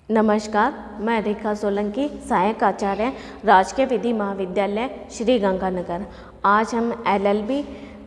नमस्कार, मैं रेखा सोलंकी, सहायक आचार्य, राजकीय विधि महाविद्यालय श्री गंगानगर। आज हम LLB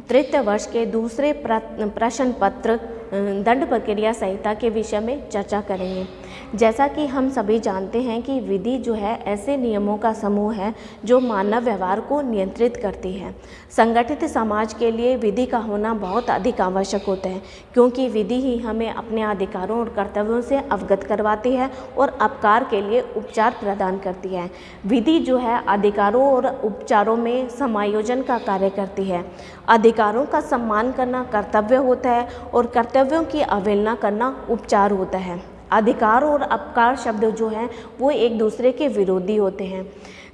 तृतीय वर्ष के दूसरे प्रश्न पत्र दंड प्रक्रिया संहिता के विषय में चर्चा करेंगे। जैसा कि हम सभी जानते हैं कि विधि जो है ऐसे नियमों का समूह है जो मानव व्यवहार को नियंत्रित करती है। संगठित समाज के लिए विधि का होना बहुत अधिक आवश्यक होता है, क्योंकि विधि ही हमें अपने अधिकारों और कर्तव्यों से अवगत करवाती है और अपकार के लिए उपचार प्रदान करती है। विधि जो है अधिकारों और उपचारों में समायोजन का कार्य करती है। अधिकारों का सम्मान करना कर्तव्य होता है और कर्तव्यों की अवहेलना करना उपचार होता है। अधिकार और अपकार शब्द जो हैं वो एक दूसरे के विरोधी होते हैं।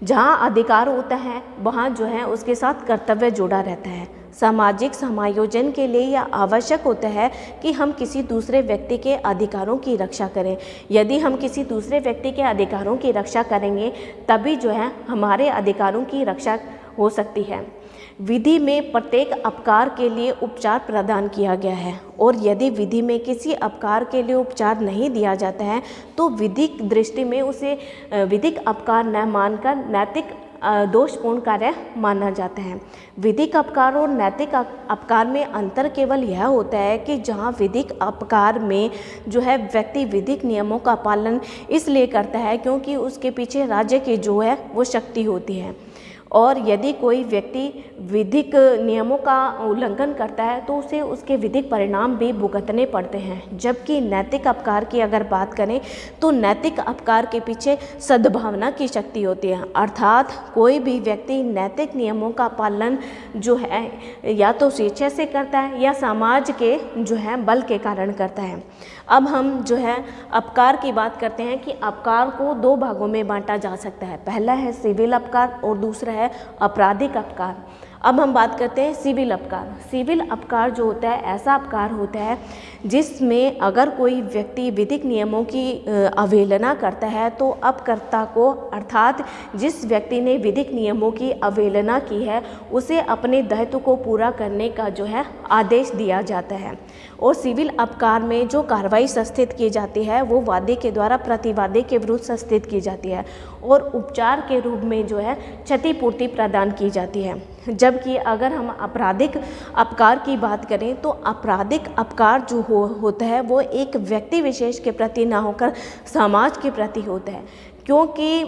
जहाँ अधिकार होता है वहाँ जो है उसके साथ कर्तव्य जुड़ा रहता है। सामाजिक समायोजन के लिए यह आवश्यक होता है कि हम किसी दूसरे व्यक्ति के अधिकारों की रक्षा करें। यदि हम किसी दूसरे व्यक्ति के अधिकारों की रक्षा करेंगे तभी जो है हमारे अधिकारों की रक्षा हो सकती है। विधि में प्रत्येक अपकार के लिए उपचार प्रदान किया गया है और यदि विधि में किसी अपकार के लिए उपचार नहीं दिया जाता है तो विधिक दृष्टि में उसे विधिक अपकार न मानकर नैतिक दोषपूर्ण कार्य माना जाता है। विधिक अपकार और नैतिक अपकार में अंतर केवल यह होता है कि जहां विधिक अपकार में जो है व्यक्ति विधिक नियमों का पालन इसलिए करता है क्योंकि उसके पीछे राज्य की जो है वो शक्ति होती है, और यदि कोई व्यक्ति विधिक नियमों का उल्लंघन करता है तो उसे उसके विधिक परिणाम भी भुगतने पड़ते हैं। जबकि नैतिक अपकार की अगर बात करें तो नैतिक अपकार के पीछे सद्भावना की शक्ति होती है, अर्थात कोई भी व्यक्ति नैतिक नियमों का पालन जो है या तो स्वेच्छा से करता है या समाज के जो है बल के कारण करता है। अब हम जो है अपकार की बात करते हैं कि अपकार को दो भागों में बांटा जा सकता है। पहला है सिविल अपकार और दूसरा है आपराधिक अपकार। अब हम बात करते हैं सिविल अपकार। सिविल अपकार जो होता है ऐसा अपकार होता है जिसमें अगर कोई व्यक्ति विधिक नियमों की अवहेलना करता है तो अपकर्ता को, अर्थात जिस व्यक्ति ने विधिक नियमों की अवहेलना की है उसे अपने दायित्व को पूरा करने का जो है आदेश दिया जाता है। और सिविल अपकार में जो कार्रवाई संस्थित की जाती है वो वादी के द्वारा प्रतिवादी के विरुद्ध संस्थित की जाती है और उपचार के रूप में जो है क्षतिपूर्ति प्रदान की जाती है। जबकि अगर हम आपराधिक अपकार की बात करें तो आपराधिक अपकार जो होता है वो एक व्यक्ति विशेष के प्रति ना होकर समाज के प्रति होता है, क्योंकि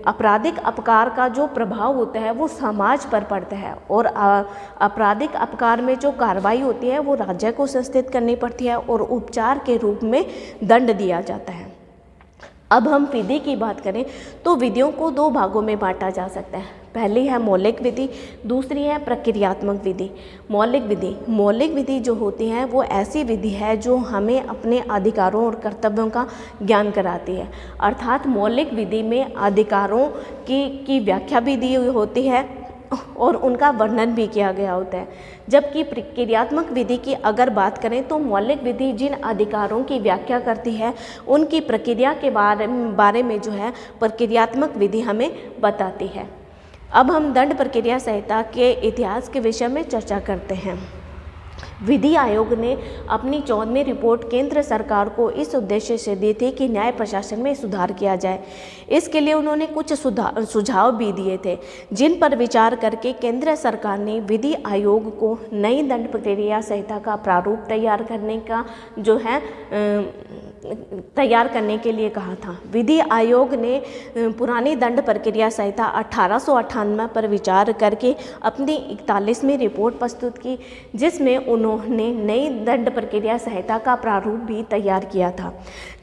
आपराधिक अपकार का जो प्रभाव होता है वो समाज पर पड़ता है और आपराधिक अपकार में जो कार्रवाई होती है वो राज्य को संस्थित करनी पड़ती है और उपचार के रूप में दंड दिया जाता है। अब हम विधि की बात करें तो विधियों को दो भागों में बांटा जा सकता है। पहली है मौलिक विधि, दूसरी है प्रक्रियात्मक विधि। मौलिक विधि जो होती है वो ऐसी विधि है जो हमें अपने अधिकारों और कर्तव्यों का ज्ञान कराती है, अर्थात मौलिक विधि में अधिकारों की व्याख्या भी दी हुई होती है और उनका वर्णन भी किया गया होता है। जबकि प्रक्रियात्मक विधि की अगर बात करें तो मौलिक विधि जिन अधिकारों की व्याख्या करती है उनकी प्रक्रिया के बारे में जो है प्रक्रियात्मक विधि हमें बताती है। अब हम दंड प्रक्रिया संहिता के इतिहास के विषय में चर्चा करते हैं। विधि आयोग ने अपनी 14वीं रिपोर्ट केंद्र सरकार को इस उद्देश्य से दी थी कि न्याय प्रशासन में सुधार किया जाए। इसके लिए उन्होंने कुछ सुझाव भी दिए थे, जिन पर विचार करके केंद्र सरकार ने विधि आयोग को नई दंड प्रक्रिया संहिता का प्रारूप तैयार करने के लिए कहा था। विधि आयोग ने पुरानी दंड प्रक्रिया संहिता 1898 पर विचार करके अपनी 41वीं रिपोर्ट प्रस्तुत की, जिसमें उन्होंने नई दंड प्रक्रिया संहिता का प्रारूप भी तैयार किया था,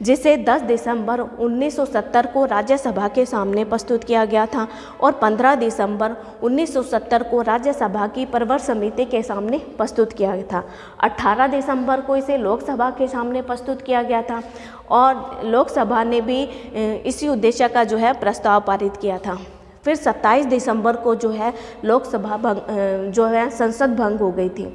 जिसे 10 दिसंबर 1970 को राज्यसभा के सामने प्रस्तुत किया गया था और 15 दिसंबर 1970 को राज्यसभा की प्रवर समिति के सामने प्रस्तुत किया गया था। 18 दिसंबर को इसे लोकसभा के सामने प्रस्तुत किया गया था और लोकसभा ने भी इसी उद्देश्य का जो है प्रस्ताव पारित किया था। फिर 27 दिसंबर को जो है लोकसभा संसद भंग हो गई थी।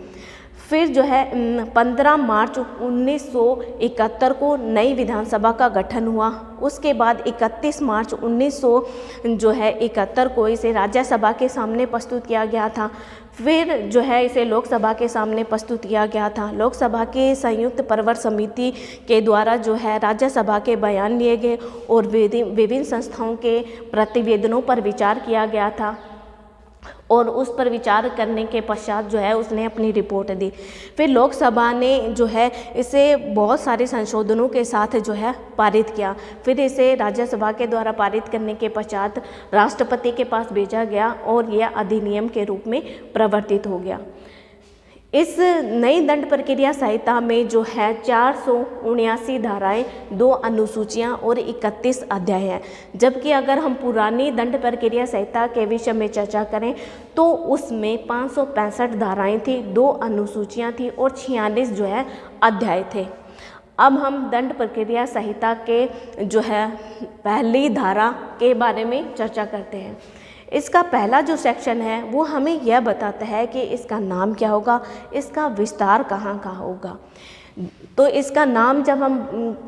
फिर जो है 15 मार्च 1971 को नई विधानसभा का गठन हुआ। उसके बाद 31 मार्च 1971 को इसे राज्यसभा के सामने प्रस्तुत किया गया था। फिर जो है इसे लोकसभा के सामने प्रस्तुत किया गया था। लोकसभा के संयुक्त प्रवर समिति के द्वारा जो है राज्यसभा के बयान लिए गए और विभिन्न संस्थाओं के प्रतिवेदनों पर विचार किया गया था और उस पर विचार करने के पश्चात जो है उसने अपनी रिपोर्ट दी। फिर लोकसभा ने जो है इसे बहुत सारे संशोधनों के साथ जो है पारित किया। फिर इसे राज्यसभा के द्वारा पारित करने के पश्चात राष्ट्रपति के पास भेजा गया और यह अधिनियम के रूप में प्रवर्तित हो गया। इस नई दंड प्रक्रिया संहिता में जो है 479 धाराएं, 2 अनुसूचियां और 31 अध्याय हैं। जबकि अगर हम पुरानी दंड प्रक्रिया संहिता के विषय में चर्चा करें तो उसमें 565 धाराएं थी, 2 अनुसूचियां थी और 46 जो है अध्याय थे। अब हम दंड प्रक्रिया संहिता के जो है पहली धारा के बारे में चर्चा करते हैं। इसका पहला जो सेक्शन है वो हमें यह बताता है कि इसका नाम क्या होगा, इसका विस्तार कहाँ होगा। तो इसका नाम जब हम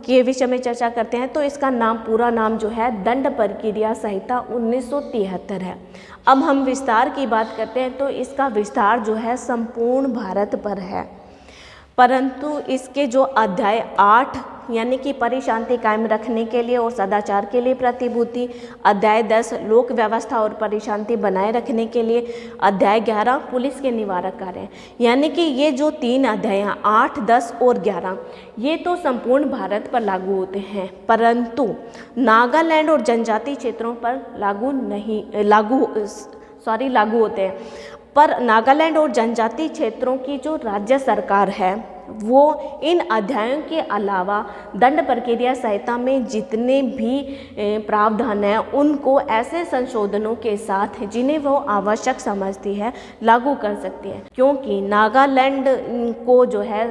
के विषय में चर्चा करते हैं तो इसका नाम, पूरा नाम जो है दंड प्रक्रिया संहिता 1973 है। अब हम विस्तार की बात करते हैं तो इसका विस्तार जो है संपूर्ण भारत पर है, परंतु इसके जो अध्याय 8 यानी कि परिशांति कायम रखने के लिए और सदाचार के लिए प्रतिभूति, अध्याय 10 लोक व्यवस्था और परिशांति बनाए रखने के लिए, अध्याय 11 पुलिस के निवारक कार्य, यानी कि ये जो 3 अध्याय हैं 8, 10 और 11 ये तो संपूर्ण भारत पर लागू होते हैं, परंतु नागालैंड और जनजातीय क्षेत्रों पर लागू होते हैं। पर नागालैंड और जनजातीय क्षेत्रों की जो राज्य सरकार है वो इन अध्यायों के अलावा दंड प्रक्रिया संहिता में जितने भी प्रावधान हैं उनको ऐसे संशोधनों के साथ जिन्हें वो आवश्यक समझती है लागू कर सकती है, क्योंकि नागालैंड को जो है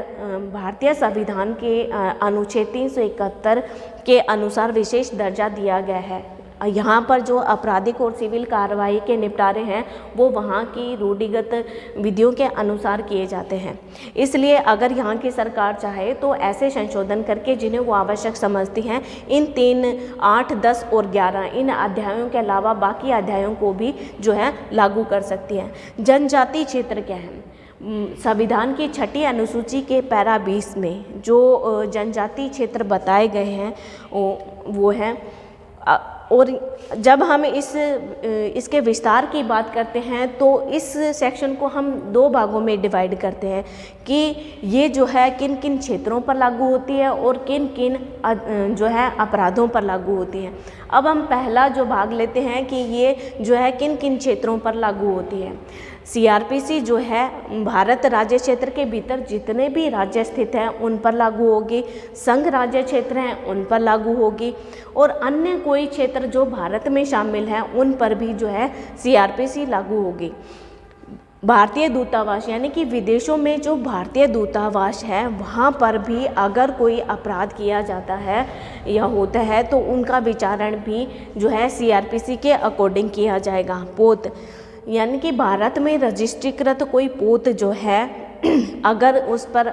भारतीय संविधान के अनुच्छेद 371 के अनुसार विशेष दर्जा दिया गया है। यहाँ पर जो आपराधिक और सिविल कार्रवाई के निपटारे हैं वो वहाँ की रूढ़िगत विधियों के अनुसार किए जाते हैं। इसलिए अगर यहाँ की सरकार चाहे तो ऐसे संशोधन करके जिन्हें वो आवश्यक समझती हैं इन 3, 8, 10 और 11 इन अध्यायों के अलावा बाकी अध्यायों को भी जो है लागू कर सकती है। जनजातीय क्षेत्र क्या है? संविधान की 6ठी अनुसूची के पैरा 20 में जो जनजातीय क्षेत्र बताए गए हैं वो हैं। और जब हम इसके विस्तार की बात करते हैं तो इस सेक्शन को हम 2 भागों में डिवाइड करते हैं कि ये जो है किन किन क्षेत्रों पर लागू होती है और किन किन जो है अपराधों पर लागू होती है। अब हम पहला जो भाग लेते हैं कि ये जो है किन किन क्षेत्रों पर लागू होती है। CRPC जो है भारत राज्य क्षेत्र के भीतर जितने भी राज्य स्थित हैं उन पर लागू होगी, संघ राज्य क्षेत्र हैं उन पर लागू होगी और अन्य कोई क्षेत्र जो भारत में शामिल हैं उन पर भी जो है CRPC लागू होगी। भारतीय दूतावास यानी कि विदेशों में जो भारतीय दूतावास है वहाँ पर भी अगर कोई अपराध किया जाता है या होता है तो उनका विचारण भी जो है CRPC के अकॉर्डिंग किया जाएगा। पोत यानी कि भारत में रजिस्ट्रीकृत कोई पोत जो है अगर उस पर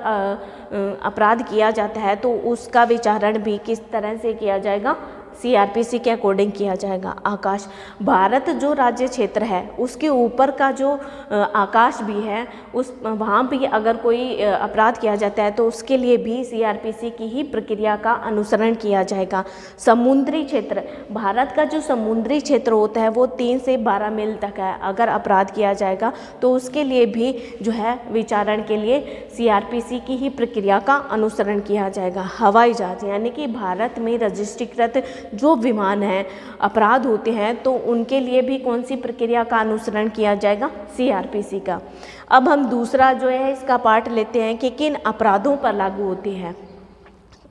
अपराध किया जाता है तो उसका विचारण भी किस तरह से किया जाएगा, CRPC के अकॉर्डिंग किया जाएगा। आकाश, भारत जो राज्य क्षेत्र है उसके ऊपर का जो आकाश भी है उस वहाँ भी अगर कोई अपराध किया जाता है तो उसके लिए भी CRPC की ही प्रक्रिया का अनुसरण किया जाएगा। समुद्री क्षेत्र, भारत का जो समुद्री क्षेत्र होता है वो 3 से 12 मील तक है, अगर अपराध किया जाएगा तो उसके लिए भी जो है विचारण के लिए CRPC की ही प्रक्रिया का अनुसरण किया जाएगा। हवाई जहाज यानी कि भारत में रजिस्ट्रीकृत जो विमान हैं अपराध होते हैं तो उनके लिए भी कौन सी प्रक्रिया का अनुसरण किया जाएगा, CRPC का। अब हम दूसरा जो है इसका पार्ट लेते हैं कि किन अपराधों पर लागू होती है।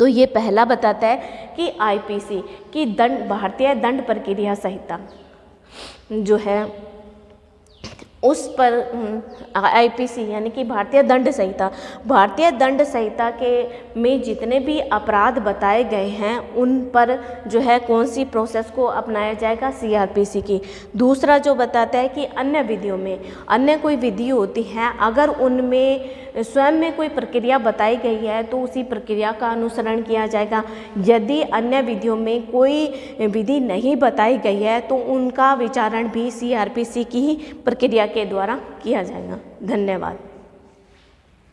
तो ये पहला बताता है कि IPC की भारतीय दंड प्रक्रिया संहिता जो है उस पर आईपीसी यानी कि भारतीय दंड संहिता के में जितने भी अपराध बताए गए हैं उन पर जो है कौन सी प्रोसेस को अपनाया जाएगा, सीआरपीसी की। दूसरा जो बताता है कि अन्य विधियों में अन्य कोई विधि होती है, अगर उनमें स्वयं में कोई प्रक्रिया बताई गई है तो उसी प्रक्रिया का अनुसरण किया जाएगा। यदि अन्य विधियों में कोई विधि नहीं बताई गई है तो उनका विचारण भी सीआरपीसी की ही प्रक्रिया के द्वारा किया जाएगा। धन्यवाद।